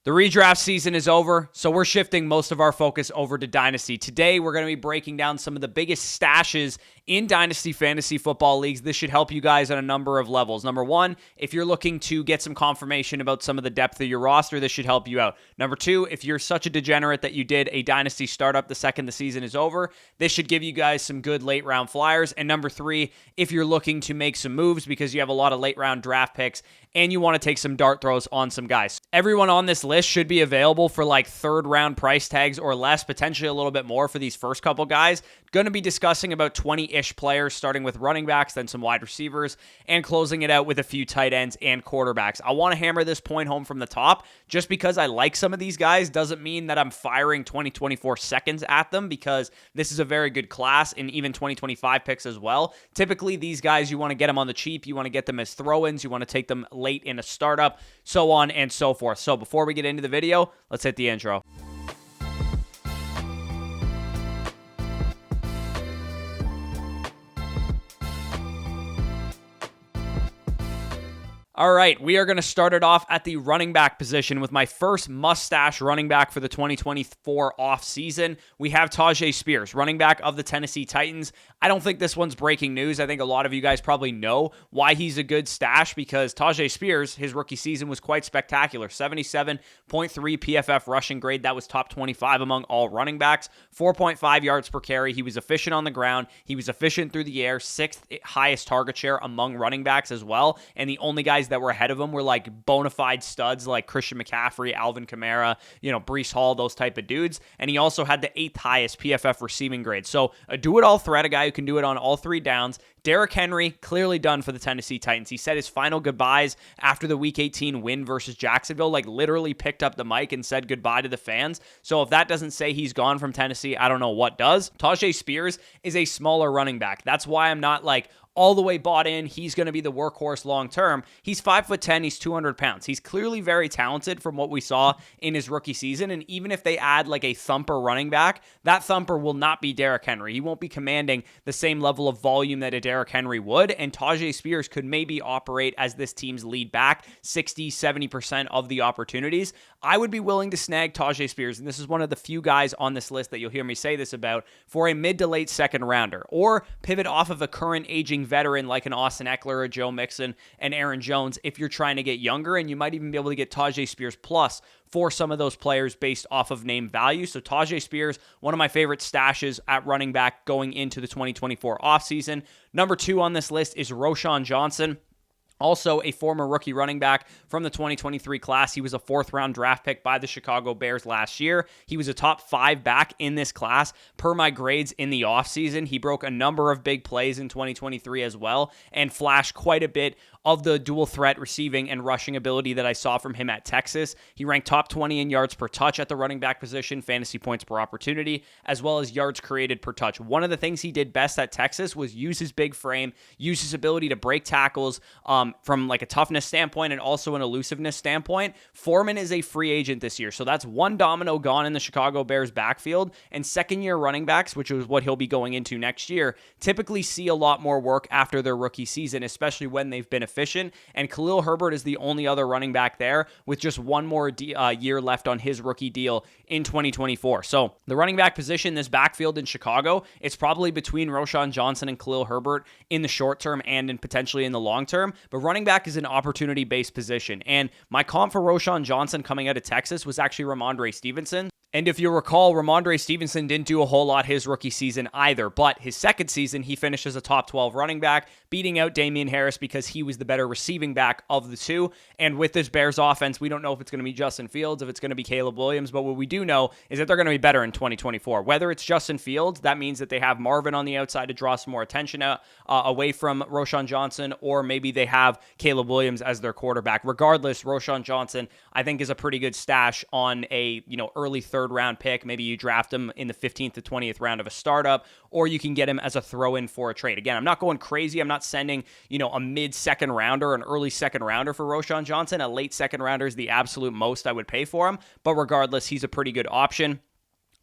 The redraft season is over, so we're shifting most of our focus over to Dynasty. Today, we're going to be breaking down some of the biggest stashes in Dynasty fantasy football leagues. This should help you guys on a number of levels. Number one, if you're looking to get some confirmation about some of the depth of your roster, this should help you out. Number two, if you're such a degenerate that you did a Dynasty startup the second the season is over, this should give you guys some good late round flyers. And number three, if you're looking to make some moves because you have a lot of late round draft picks and you want to take some dart throws on some guys. Everyone on this list should be available for like third round price tags or less, potentially a little bit more for these first couple guys. Going to be discussing about 20-ish players, starting with running backs, then some wide receivers, and closing it out with a few tight ends and quarterbacks. I want to hammer this point home from the top. Just because I like some of these guys doesn't mean that I'm firing 2024 seconds at them, because this is a very good class, and even 2025 picks as well. Typically, these guys, you want to get them on the cheap. You want to get them as throw-ins. You want to take them late in a startup, so on and so forth. So before we get into the video, let's hit the intro. All right, we are going to start it off at the running back position with my first mustache running back for the 2024 offseason. We have Tyjae Spears, running back of the Tennessee Titans. I don't think this one's breaking news. I think a lot of you guys probably know why he's a good stash, because Tyjae Spears, his rookie season was quite spectacular. 77.3 PFF rushing grade. That was top 25 among all running backs. 4.5 yards per carry. He was efficient on the ground. He was efficient through the air. Sixth highest target share among running backs as well. And the only guys that were ahead of him were like bona fide studs like Christian McCaffrey, Alvin Kamara, Breece Hall, those type of dudes. And he also had the 8th highest PFF receiving grade. So a do-it-all threat, a guy who can do it on all three downs. Derrick Henry, clearly done for the Tennessee Titans. He said his final goodbyes after the Week 18 win versus Jacksonville, like literally picked up the mic and said goodbye to the fans. So if that doesn't say he's gone from Tennessee, I don't know what does. Tyjae Spears is a smaller running back. That's why I'm not like all the way bought in. He's going to be the workhorse long term. He's 5'10", he's 200 pounds. He's clearly very talented from what we saw in his rookie season. And even if they add like a thumper running back, that thumper will not be Derrick Henry. He won't be commanding the same level of volume that a Derrick Henry would. And Tyjae Spears could maybe operate as this team's lead back 60-70% of the opportunities. I would be willing to snag Tyjae Spears, and this is one of the few guys on this list that you'll hear me say this about, for a mid to late second rounder, or pivot off of a current aging veteran like an Austin Eckler or Joe Mixon and Aaron Jones if you're trying to get younger, and you might even be able to get Tyjae Spears plus for some of those players based off of name value. So Tyjae Spears, one of my favorite stashes at running back going into the 2024 offseason. Number 2 on this list is Roschon Johnson. Also a former rookie running back from the 2023 class. He was a 4th-round draft pick by the Chicago Bears last year. He was a top 5 back in this class per my grades in the offseason. He broke a number of big plays in 2023 as well and flashed quite a bit of the dual threat receiving and rushing ability that I saw from him at Texas. He ranked top 20 in yards per touch at the running back position, fantasy points per opportunity, as well as yards created per touch. One of the things he did best at Texas was use his big frame, use his ability to break tackles from like a toughness standpoint and also an elusiveness standpoint. Foreman is a free agent this year, so that's one domino gone in the Chicago Bears backfield, and second-year running backs, which is what he'll be going into next year, typically see a lot more work after their rookie season, especially when they've been efficient, and Khalil Herbert is the only other running back there with just one more year left on his rookie deal in 2024. So the running back position, this backfield in Chicago, it's probably between Roschon Johnson and Khalil Herbert in the short term and potentially in the long term, but running back is an opportunity-based position, and my comp for Roschon Johnson coming out of Texas was actually Ramondre Stevenson. And if you recall, Ramondre Stevenson didn't do a whole lot his rookie season either, but his second season, he finished as a top 12 running back, beating out Damian Harris because he was the better receiving back of the two. And with this Bears offense, we don't know if it's going to be Justin Fields, if it's going to be Caleb Williams, but what we do know is that they're going to be better in 2024. Whether it's Justin Fields, that means that they have Marvin on the outside to draw some more attention away from Roschon Johnson, or maybe they have Caleb Williams as their quarterback. Regardless, Roschon Johnson, I think, is a pretty good stash on a early third-round pick. Maybe you draft him in the 15th to 20th round of a startup, or you can get him as a throw-in for a trade. Again, I'm not going crazy. I'm not sending, a mid-second rounder, an early second rounder for Roschon Johnson. A late second rounder is the absolute most I would pay for him, but regardless, he's a pretty good option.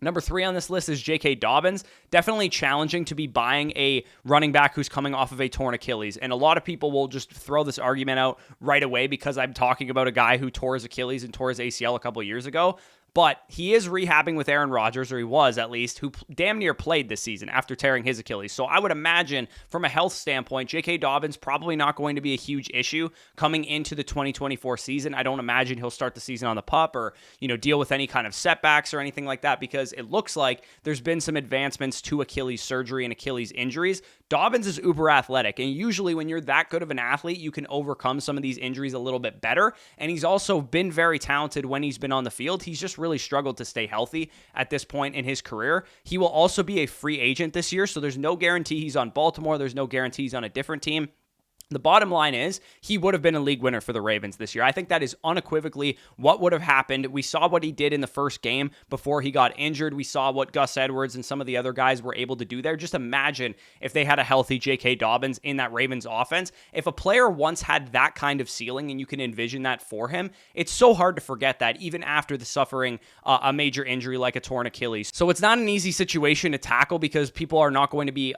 Number 3 on this list is J.K. Dobbins. Definitely challenging to be buying a running back who's coming off of a torn Achilles. And a lot of people will just throw this argument out right away because I'm talking about a guy who tore his Achilles and tore his ACL a couple years ago. But he is rehabbing with Aaron Rodgers, or he was at least, who damn near played this season after tearing his Achilles. So I would imagine from a health standpoint, J.K. Dobbins probably not going to be a huge issue coming into the 2024 season. I don't imagine he'll start the season on the pup or, deal with any kind of setbacks or anything like that, because it looks like there's been some advancements to Achilles surgery and Achilles injuries. Dobbins is uber athletic, and usually when you're that good of an athlete, you can overcome some of these injuries a little bit better. And he's also been very talented when he's been on the field. He's just really struggled to stay healthy at this point in his career. He will also be a free agent this year, so there's no guarantee he's on Baltimore. There's no guarantees on a different team. The bottom line is he would have been a league winner for the Ravens this year. I think that is unequivocally what would have happened. We saw what he did in the first game before he got injured. We saw what Gus Edwards and some of the other guys were able to do there. Just imagine if they had a healthy J.K. Dobbins in that Ravens offense. If a player once had that kind of ceiling and you can envision that for him, it's so hard to forget that even after the suffering a major injury like a torn Achilles. So it's not an easy situation to tackle because people are not going to be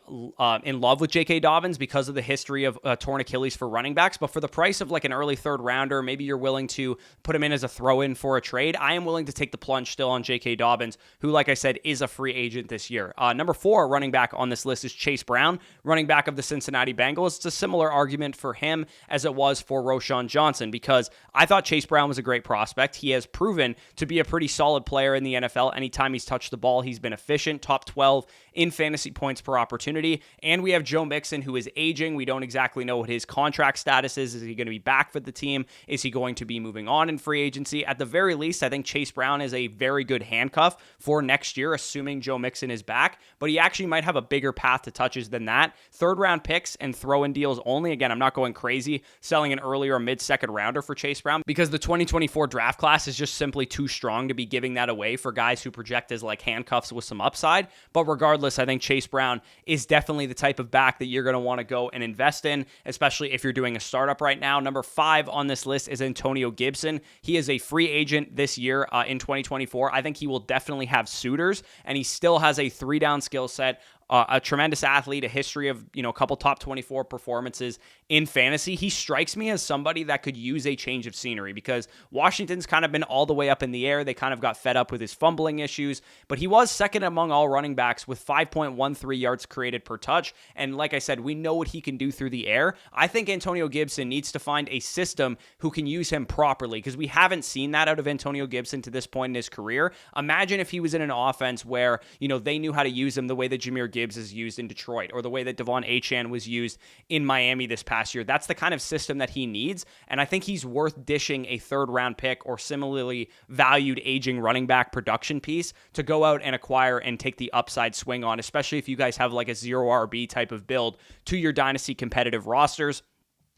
in love with J.K. Dobbins because of the history of torn Achilles for running backs, but for the price of like an early third rounder, maybe you're willing to put him in as a throw-in for a trade. I am willing to take the plunge still on J.K. Dobbins, who, like I said, is a free agent this year. Number 4 running back on this list is Chase Brown, running back of the Cincinnati Bengals. It's a similar argument for him as it was for Roschon Johnson, because I thought Chase Brown was a great prospect. He has proven to be a pretty solid player in the NFL. Anytime he's touched the ball, he's been efficient, top 12 in fantasy points per opportunity. And we have Joe Mixon, who is aging. We don't exactly know what his contract status is. Is he going to be back for the team? Is he going to be moving on in free agency? At the very least, I think Chase Brown is a very good handcuff for next year, assuming Joe Mixon is back, but he actually might have a bigger path to touches than that. Third round picks and throw-in deals only. Again, I'm not going crazy selling an early or mid-second rounder for Chase Brown because the 2024 draft class is just simply too strong to be giving that away for guys who project as like handcuffs with some upside. But regardless, I think Chase Brown is definitely the type of back that you're going to want to go and invest in, especially if you're doing a startup right now. Number 5 on this list is Antonio Gibson. He is a free agent this year in 2024. I think he will definitely have suitors, and he still has a 3-down skill set. A tremendous athlete, a history of, a couple top 24 performances in fantasy. He strikes me as somebody that could use a change of scenery because Washington's kind of been all the way up in the air. They kind of got fed up with his fumbling issues, but he was second among all running backs with 5.13 yards created per touch. And like I said, we know what he can do through the air. I think Antonio Gibson needs to find a system who can use him properly because we haven't seen that out of Antonio Gibson to this point in his career. Imagine if he was in an offense where, they knew how to use him the way that Zamir Gibbs is used in Detroit or the way that Devon Achane was used in Miami this past year. That's the kind of system that he needs, and I think he's worth dishing a third-round pick or similarly valued aging running back production piece to go out and acquire and take the upside swing on, especially if you guys have like a 0 RB type of build to your Dynasty competitive rosters.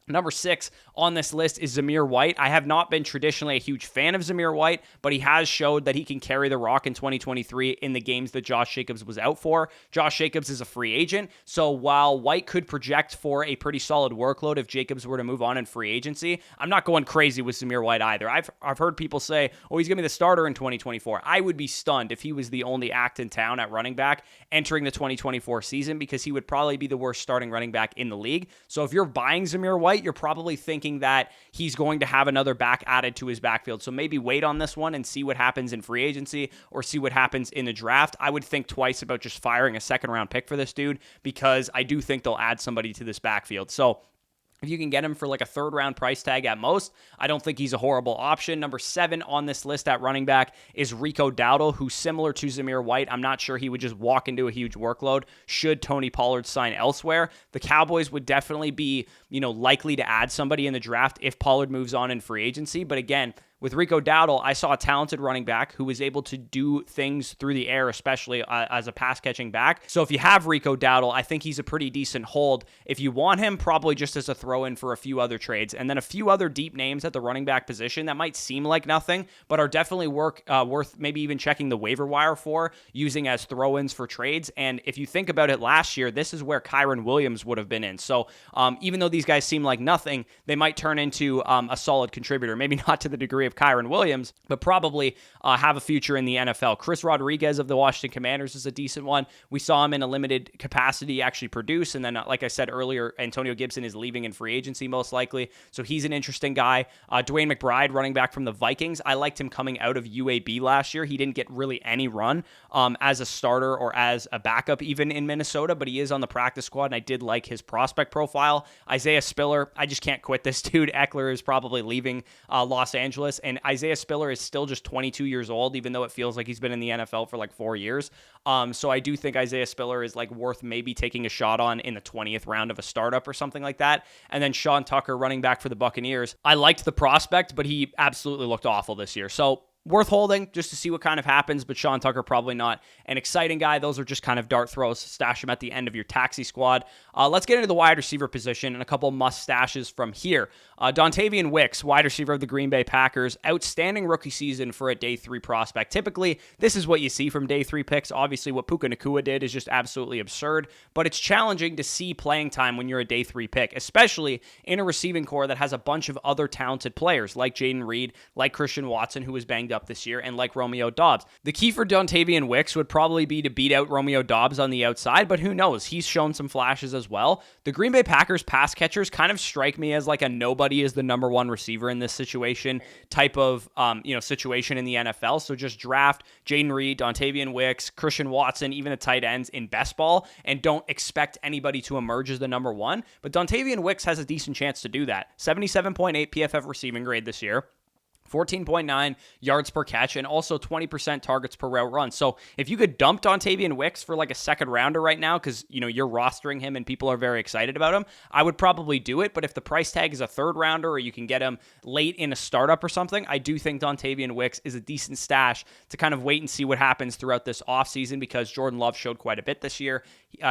Number 6 on this list is Zamir White. I have not been traditionally a huge fan of Zamir White, but he has showed that he can carry the rock in 2023 in the games that Josh Jacobs was out for. Josh Jacobs is a free agent, so while White could project for a pretty solid workload if Jacobs were to move on in free agency, I'm not going crazy with Zamir White either. I've heard people say, he's going to be the starter in 2024. I would be stunned if he was the only act in town at running back entering the 2024 season because he would probably be the worst starting running back in the league. So if you're buying Zamir White, you're probably thinking that he's going to have another back added to his backfield. So maybe wait on this one and see what happens in free agency or see what happens in the draft. I would think twice about just firing a second-round pick for this dude because I do think they'll add somebody to this backfield. So if you can get him for like a third-round price tag at most, I don't think he's a horrible option. Number 7 on this list at running back is Rico Dowdle, who's similar to Zamir White. I'm not sure he would just walk into a huge workload should Tony Pollard sign elsewhere. The Cowboys would definitely be, likely to add somebody in the draft if Pollard moves on in free agency. But again, with Rico Dowdle, I saw a talented running back who was able to do things through the air, especially as a pass-catching back. So if you have Rico Dowdle, I think he's a pretty decent hold. If you want him, probably just as a throw-in for a few other trades. And then a few other deep names at the running back position that might seem like nothing, but are definitely worth maybe even checking the waiver wire for, using as throw-ins for trades. And if you think about it last year, this is where Kyron Williams would have been in. So even though these guys seem like nothing, they might turn into a solid contributor. Maybe not to the degree of of Kyron Williams, but probably have a future in the NFL. Chris Rodriguez of the Washington Commanders is a decent one. We saw him in a limited capacity actually produce, and then, like I said earlier, Antonio Gibson is leaving in free agency most likely, so he's an interesting guy. Dwayne McBride, running back from the Vikings. I liked him coming out of UAB last year. He didn't get really any run as a starter or as a backup even in Minnesota, but he is on the practice squad, and I did like his prospect profile. Isaiah Spiller, I just can't quit this dude. Eckler is probably leaving Los Angeles, and Isaiah Spiller is still just 22 years old, even though it feels like he's been in the NFL for like 4 years. So I do think Isaiah Spiller is like worth maybe taking a shot on in the 20th round of a startup or something like that. And then Sean Tucker, running back for the Buccaneers. I liked the prospect, but he absolutely looked awful this year. So worth holding just to see what kind of happens, but Sean Tucker probably not an exciting guy. Those are just kind of dart throws. Stash him at the end of your taxi squad. Let's get into the wide receiver position and a couple must stashes from here. Dontayvion Wicks, wide receiver of the Green Bay Packers, outstanding rookie season for a day 3 prospect. Typically, this is what you see from day 3 picks. Obviously, what Puka Nacua did is just absolutely absurd, but it's challenging to see playing time when you're a day 3 pick, especially in a receiving core that has a bunch of other talented players like Jaden Reed, like Christian Watson, who was banged up this year, and like Romeo Doubs. The key for Dontayvion Wicks would probably be to beat out Romeo Doubs on the outside, but who knows? He's shown some flashes as well. The Green Bay Packers pass catchers kind of strike me as like a nobody is the number 1 receiver in this situation type of situation in the NFL. So just draft Jaden Reed, Dontayvion Wicks, Christian Watson, even the tight ends in best ball, and don't expect anybody to emerge as the number 1. But Dontayvion Wicks has a decent chance to do that. 77.8 PFF receiving grade this year. 14.9 yards per catch, and also 20% targets per route run. So if you could dump Dontayvion Wicks for like a second rounder right now, because you're rostering him and people are very excited about him, I would probably do it. But if the price tag is a third rounder or you can get him late in a startup or something, I do think Dontayvion Wicks is a decent stash to kind of wait and see what happens throughout this offseason, because Jordan Love showed quite a bit this year.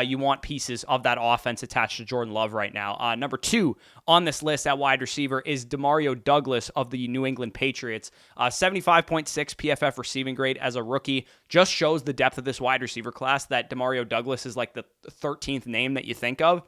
You want pieces of that offense attached to Jordan Love right now. Number 2 on this list at wide receiver is Demario Douglas of the New England Patriots. 75.6 PFF receiving grade as a rookie. Just shows the depth of this wide receiver class that Demario Douglas is like the 13th name that you think of.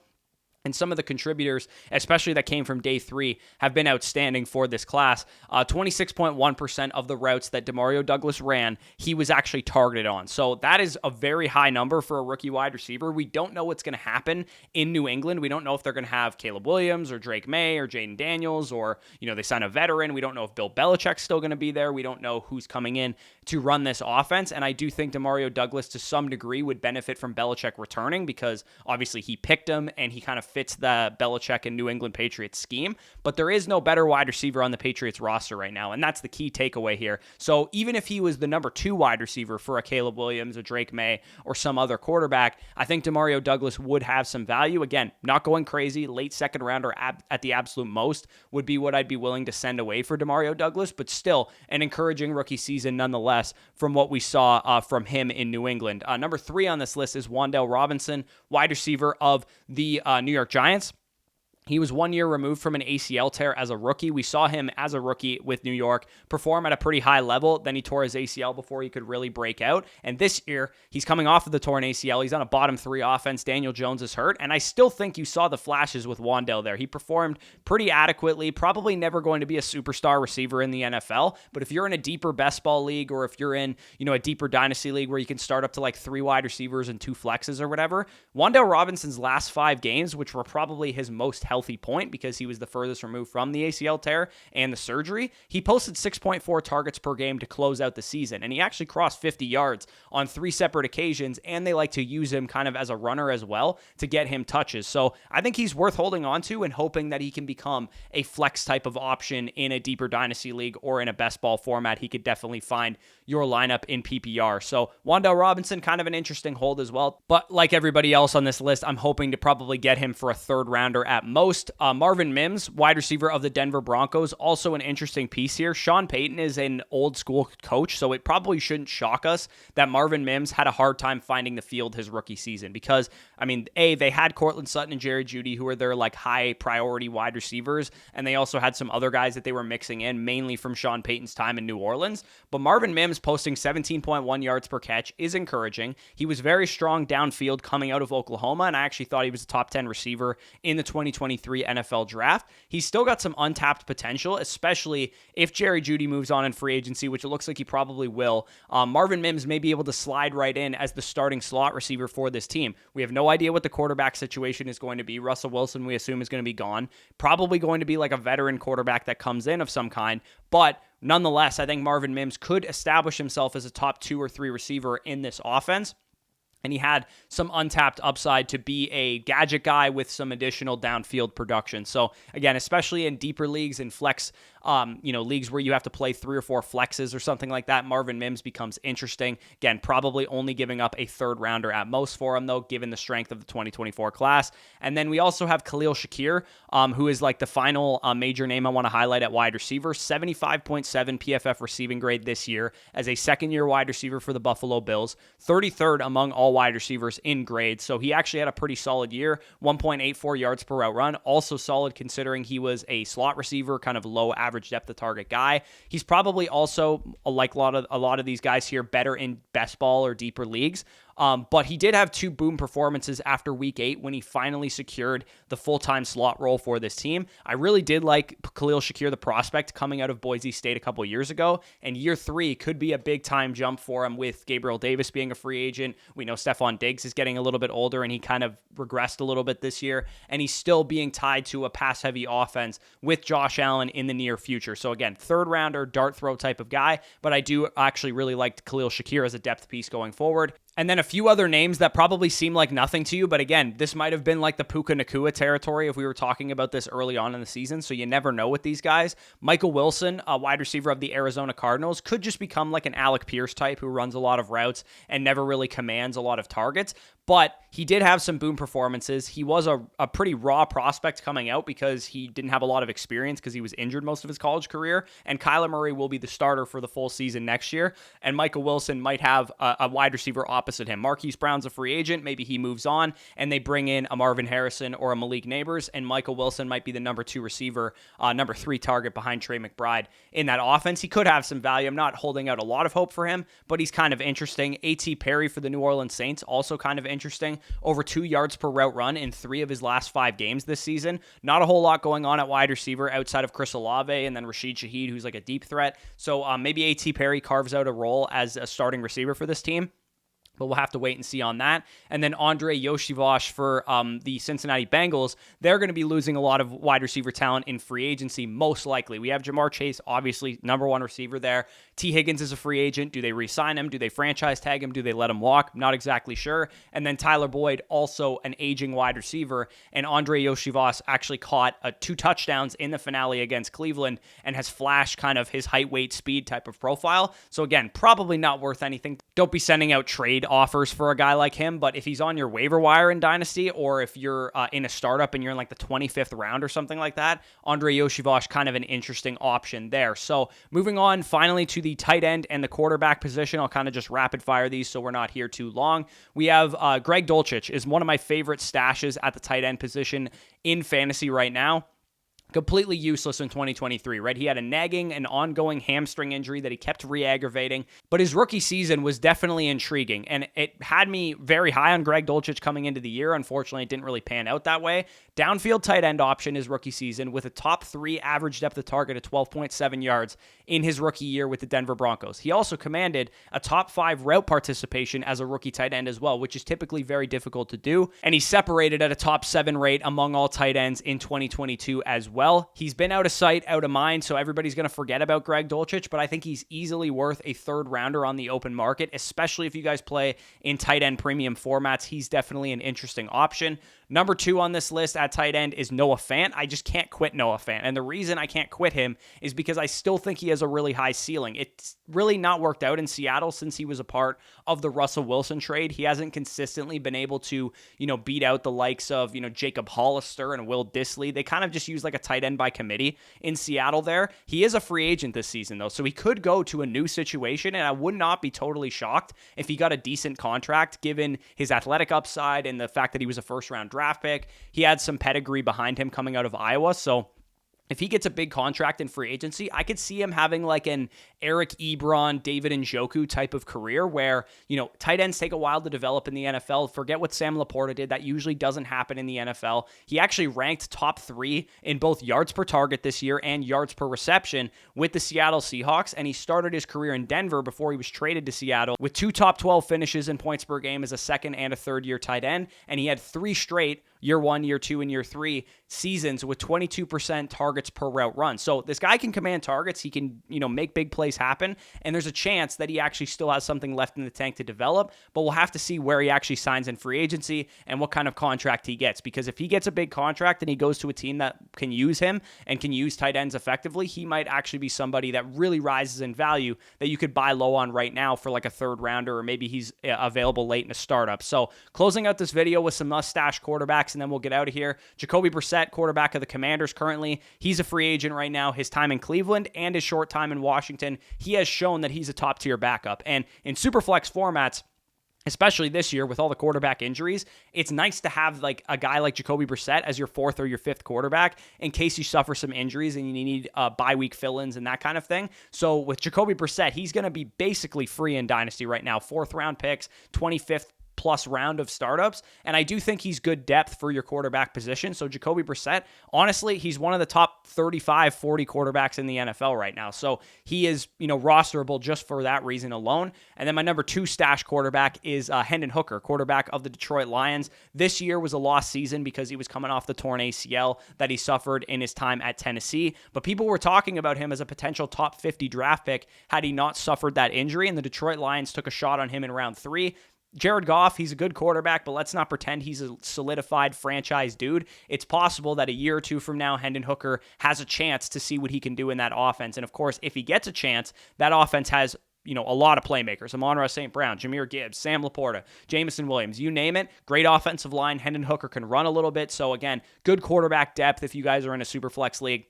And some of the contributors, especially that came from day 3, have been outstanding for this class. 26.1% of the routes that Demario Douglas ran, he was actually targeted on. So that is a very high number for a rookie wide receiver. We don't know what's going to happen in New England. We don't know if they're going to have Caleb Williams or Drake May or Jaden Daniels, or, they sign a veteran. We don't know if Bill Belichick's still going to be there. We don't know who's coming in to run this offense. And I do think Demario Douglas, to some degree, would benefit from Belichick returning, because obviously he picked him and he kind of fits the Belichick and New England Patriots scheme, but there is no better wide receiver on the Patriots roster right now, and that's the key takeaway here. So even if he was the number 2 wide receiver for a Caleb Williams, a Drake May, or some other quarterback, I think Demario Douglas would have some value. Again, not going crazy, late second round or at the absolute most would be what I'd be willing to send away for Demario Douglas, but still an encouraging rookie season nonetheless from what we saw from him in New England. Number 3 on this list is Wan'Dale Robinson, wide receiver of the New York Giants. He was 1 year removed from an ACL tear as a rookie. We saw him as a rookie with New York perform at a pretty high level. Then he tore his ACL before he could really break out. And this year, he's coming off of the torn ACL. He's on a bottom 3 offense. Daniel Jones is hurt. And I still think you saw the flashes with Wan'Dale there. He performed pretty adequately. Probably never going to be a superstar receiver in the NFL. But if you're in a deeper best ball league, or if you're in, a deeper dynasty league where you can start up to like 3 wide receivers and 2 flexes or whatever, Wan'Dale Robinson's last 5 games, which were probably his most healthy point because he was the furthest removed from the ACL tear and the surgery, he posted 6.4 targets per game to close out the season. And he actually crossed 50 yards on 3 separate occasions, and they like to use him kind of as a runner as well to get him touches. So I think he's worth holding on to and hoping that he can become a flex type of option in a deeper dynasty league or in a best ball format. He could definitely find your lineup in PPR. So Wan'Dale Robinson, kind of an interesting hold as well. But like everybody else on this list, I'm hoping to probably get him for a 3rd rounder at most. Marvin Mims, wide receiver of the Denver Broncos, also an interesting piece here. Sean Payton is an old school coach, so it probably shouldn't shock us that Marvin Mims had a hard time finding the field his rookie season, because, they had Cortland Sutton and Jerry Jeudy, who are their like high priority wide receivers, and they also had some other guys that they were mixing in, mainly from Sean Payton's time in New Orleans. But Marvin Mims posting 17.1 yards per catch is encouraging. He was very strong downfield coming out of Oklahoma, and I actually thought he was a top 10 receiver in the 2023 2023 NFL Draft. He's still got some untapped potential, especially if Jerry Jeudy moves on in free agency, which it looks like he probably will. Marvin Mims may be able to slide right in as the starting slot receiver for this team. We have no idea what the quarterback situation is going to be. Russell Wilson, we assume, is going to be gone. Probably going to be like a veteran quarterback that comes in of some kind, but nonetheless, I think Marvin Mims could establish himself as a top 2 or 3 receiver in this offense. And he had some untapped upside to be a gadget guy with some additional downfield production. So again, especially in deeper leagues and flex, leagues where you have to play 3 or 4 flexes or something like that, Marvin Mims becomes interesting. Again, probably only giving up a 3rd rounder at most for him, though, given the strength of the 2024 class. And then we also have Khalil Shakir, who is like the final major name I want to highlight at wide receiver. 75.7 PFF receiving grade this year as a second-year wide receiver for the Buffalo Bills. 33rd among all wide receivers in grade. So he actually had a pretty solid year. 1.84 yards per route run. Also solid considering he was a slot receiver, kind of low average depth of target guy. He's probably also, like a lot of these guys here, better in best ball or deeper leagues. But he did have 2 boom performances after week 8 when he finally secured the full-time slot role for this team. I really did like Khalil Shakir, the prospect, coming out of Boise State a couple years ago, and year 3 could be a big-time jump for him with Gabriel Davis being a free agent. We know Stephon Diggs is getting a little bit older, and he kind of regressed a little bit this year, and he's still being tied to a pass-heavy offense with Josh Allen in the near future. So again, 3rd-rounder, dart throw type of guy, but I do actually really like Khalil Shakir as a depth piece going forward. And then a few other names that probably seem like nothing to you, but again, this might have been like the Puka Nacua territory if we were talking about this early on in the season, so you never know with these guys. Michael Wilson, a wide receiver of the Arizona Cardinals, could just become like an Alec Pierce type who runs a lot of routes and never really commands a lot of targets. But he did have some boom performances. He was a pretty raw prospect coming out because he didn't have a lot of experience because he was injured most of his college career. And Kyler Murray will be the starter for the full season next year. And Michael Wilson might have a wide receiver opposite him. Marquise Brown's a free agent. Maybe he moves on and they bring in a Marvin Harrison or a Malik Neighbors. And Michael Wilson might be the number 2 receiver, number 3 target behind Trey McBride in that offense. He could have some value. I'm not holding out a lot of hope for him, but he's kind of interesting. A.T. Perry for the New Orleans Saints, also kind of interesting. Over 2 yards per route run in 3 of his last 5 games this season. Not a whole lot going on at wide receiver outside of Chris Olave and then Rashid Shaheed, who's like a deep threat. So maybe A.T. Perry carves out a role as a starting receiver for this team. But we'll have to wait and see on that. And then Andre Yoshivas for the Cincinnati Bengals. They're going to be losing a lot of wide receiver talent in free agency, most likely. We have Jamar Chase, obviously, number 1 receiver there. T. Higgins is a free agent. Do they re-sign him? Do they franchise tag him? Do they let him walk? Not exactly sure. And then Tyler Boyd, also an aging wide receiver. And Andre Yoshivas actually caught 2 touchdowns in the finale against Cleveland and has flashed kind of his height, weight, speed type of profile. So again, probably not worth anything. Don't be sending out trade offers for a guy like him, but if he's on your waiver wire in Dynasty, or if you're in a startup and you're in like the 25th round or something like that, Andre Yoshivas, kind of an interesting option there. So moving on finally to the tight end and the quarterback position, I'll kind of just rapid fire these so we're not here too long. We have Greg Dulcich is one of my favorite stashes at the tight end position in fantasy right now. Completely useless in 2023, right? He had a nagging and ongoing hamstring injury that he kept re-aggravating, but his rookie season was definitely intriguing, and it had me very high on Greg Dulcich coming into the year. Unfortunately, it didn't really pan out that way. Downfield tight end option his rookie season with a top 3 average depth of target at 12.7 yards in his rookie year with the Denver Broncos. He also commanded a top 5 route participation as a rookie tight end as well, which is typically very difficult to do, and he separated at a top 7 rate among all tight ends in 2022 as well. He's been out of sight, out of mind, so everybody's going to forget about Greg Dulcich, but I think he's easily worth a 3rd rounder on the open market, especially if you guys play in tight end premium formats. He's definitely an interesting option. Number 2 on this list at tight end is Noah Fant. I just can't quit Noah Fant, and the reason I can't quit him is because I still think he has a really high ceiling. It's really not worked out in Seattle since he was a part of the Russell Wilson trade. He hasn't consistently been able to, beat out the likes of, Jacob Hollister and Will Dissly. They kind of just use like a tight end by committee in Seattle there. He is a free agent this season, though, so he could go to a new situation, and I would not be totally shocked if he got a decent contract given his athletic upside and the fact that he was a first-round draft pick. He had some pedigree behind him coming out of Iowa, so if he gets a big contract in free agency, I could see him having like an Eric Ebron, David Njoku type of career where, tight ends take a while to develop in the NFL. Forget what Sam Laporta did. That usually doesn't happen in the NFL. He actually ranked top 3 in both yards per target this year and yards per reception with the Seattle Seahawks. And he started his career in Denver before he was traded to Seattle with 2 top 12 finishes in points per game as a second and a third year tight end. And he had 3 straight year 1, year 2, and year 3 seasons with 22% targets per route run. So this guy can command targets. He can, make big plays happen. And there's a chance that he actually still has something left in the tank to develop. But we'll have to see where he actually signs in free agency and what kind of contract he gets. Because if he gets a big contract and he goes to a team that can use him and can use tight ends effectively, he might actually be somebody that really rises in value that you could buy low on right now for like a third rounder, or maybe he's available late in a startup. So closing out this video with some mustache quarterbacks, and then we'll get out of here. Jacoby Brissett, quarterback of the Commanders currently. He's a free agent right now. His time in Cleveland and his short time in Washington, he has shown that he's a top-tier backup. And in Superflex formats, especially this year with all the quarterback injuries, it's nice to have like a guy like Jacoby Brissett as your 4th or your 5th quarterback in case you suffer some injuries and you need bye week fill-ins and that kind of thing. So with Jacoby Brissett, he's going to be basically free in Dynasty right now. 4th round picks, 25th plus round of startups. And I do think he's good depth for your quarterback position. So Jacoby Brissett, honestly, he's one of the top 35, 40 quarterbacks in the NFL right now. So he is, rosterable just for that reason alone. And then my number 2 stash quarterback is Hendon Hooker, quarterback of the Detroit Lions. This year was a lost season because he was coming off the torn ACL that he suffered in his time at Tennessee. But people were talking about him as a potential top 50 draft pick had he not suffered that injury. And the Detroit Lions took a shot on him in round 3. Jared Goff, he's a good quarterback, but let's not pretend he's a solidified franchise dude. It's possible that a year or 2 from now, Hendon Hooker has a chance to see what he can do in that offense. And of course, if he gets a chance, that offense has a lot of playmakers. Amon-Ra St. Brown, Jahmyr Gibbs, Sam Laporta, Jameson Williams, you name it. Great offensive line. Hendon Hooker can run a little bit. So again, good quarterback depth if you guys are in a super flex league.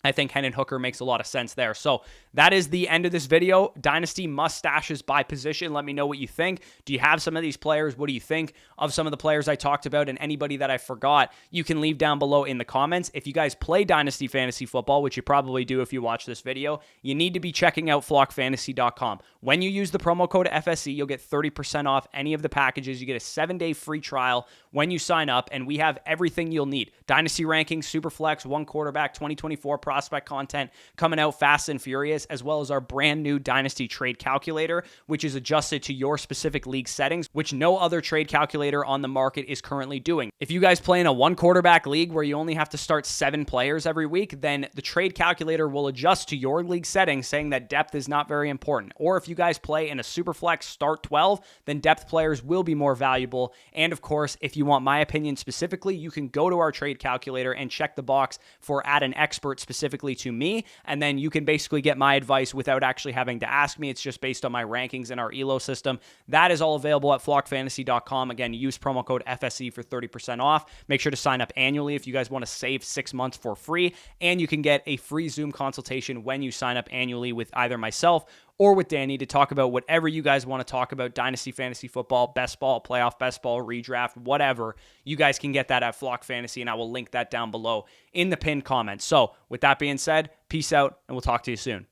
I think Hendon Hooker makes a lot of sense there. So that is the end of this video. Dynasty mustaches by position. Let me know what you think. Do you have some of these players? What do you think of some of the players I talked about? And anybody that I forgot, you can leave down below in the comments. If you guys play Dynasty Fantasy Football, which you probably do if you watch this video, you need to be checking out flockfantasy.com. When you use the promo code FSE, you'll get 30% off any of the packages. You get a 7-day free trial when you sign up, and we have everything you'll need. Dynasty rankings, Superflex, one quarterback, 2024 prospect content coming out fast and furious, as well as our brand new Dynasty trade calculator, which is adjusted to your specific league settings, which no other trade calculator on the market is currently doing. If you guys play in a 1 quarterback league where you only have to start 7 players every week, then the trade calculator will adjust to your league settings, saying that depth is not very important. Or if you guys play in a Superflex start 12, then depth players will be more valuable. And of course, if you want my opinion specifically, you can go to our trade calculator and check the box for add an expert specifically to me, and then you can basically get my advice without actually having to ask me. It's just based on my rankings in our ELO system. That is all available at flockfantasy.com. Again, use promo code FSE for 30% off. Make sure to sign up annually if you guys want to save 6 months for free, and you can get a free Zoom consultation when you sign up annually with either myself or with Danny to talk about whatever you guys want to talk about. Dynasty Fantasy Football, best ball, playoff, best ball, redraft, whatever. You guys can get that at Flock Fantasy, and I will link that down below in the pinned comments. So with that being said, peace out, and we'll talk to you soon.